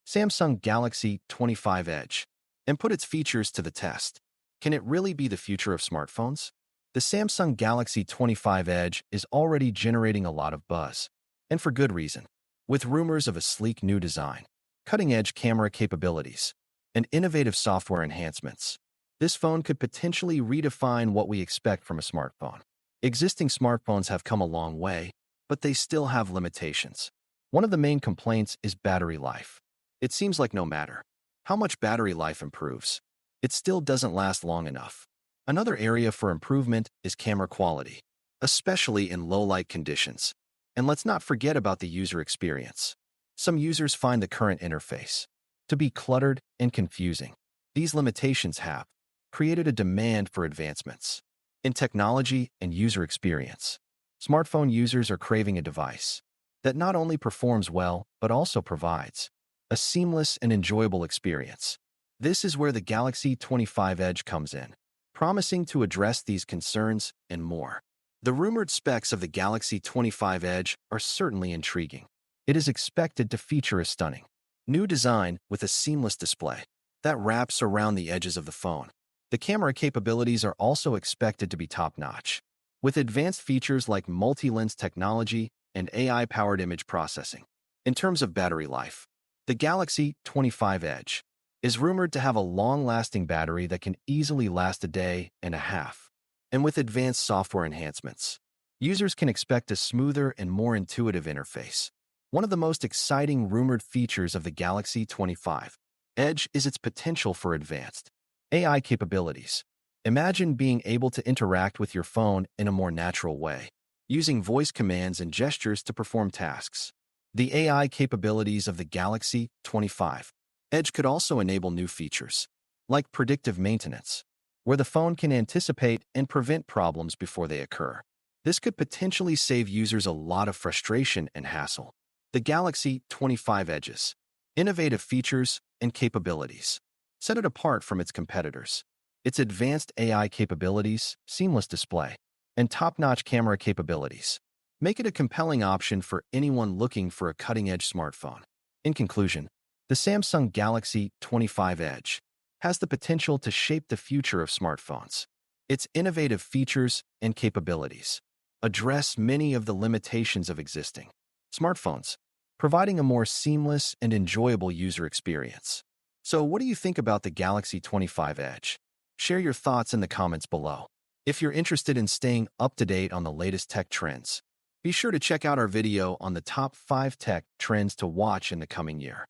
Samsung Galaxy 25 Edge, and put its features to the test. Can it really be the future of smartphones? The Samsung Galaxy 25 Edge is already generating a lot of buzz, and for good reason. With rumors of a sleek new design, cutting-edge camera capabilities, and innovative software enhancements, this phone could potentially redefine what we expect from a smartphone. Existing smartphones have come a long way, but they still have limitations. One of the main complaints is battery life. It seems like no matter how much battery life improves, it still doesn't last long enough. Another area for improvement is camera quality, especially in low-light conditions. And let's not forget about the user experience. Some users find the current interface to be cluttered and confusing. These limitations have created a demand for advancements in technology and user experience. Smartphone users are craving a device that not only performs well, but also provides a seamless and enjoyable experience. This is where the Galaxy 25 Edge comes in, promising to address these concerns and more. The rumored specs of the Galaxy 25 Edge are certainly intriguing. It is expected to feature a stunning new design with a seamless display that wraps around the edges of the phone. The camera capabilities are also expected to be top-notch, with advanced features like multi-lens technology and AI-powered image processing. In terms of battery life, the Galaxy 25 Edge is rumored to have a long-lasting battery that can easily last a day and a half. And with advanced software enhancements, users can expect a smoother and more intuitive interface. One of the most exciting rumored features of the Galaxy 25 Edge is its potential for advanced AI capabilities. Imagine being able to interact with your phone in a more natural way, using voice commands and gestures to perform tasks. The AI capabilities of the Galaxy 25 Edge could also enable new features, like predictive maintenance, where the phone can anticipate and prevent problems before they occur. This could potentially save users a lot of frustration and hassle. The Galaxy 25 Edge's innovative features and capabilities set it apart from its competitors. Its advanced AI capabilities, seamless display, and top-notch camera capabilities make it a compelling option for anyone looking for a cutting-edge smartphone. In conclusion, the Samsung Galaxy 25 Edge has the potential to shape the future of smartphones. Its innovative features and capabilities address many of the limitations of existing smartphones, providing a more seamless and enjoyable user experience. So what do you think about the Galaxy 25 Edge? Share your thoughts in the comments below. If you're interested in staying up to date on the latest tech trends, be sure to check out our video on the top 5 tech trends to watch in the coming year.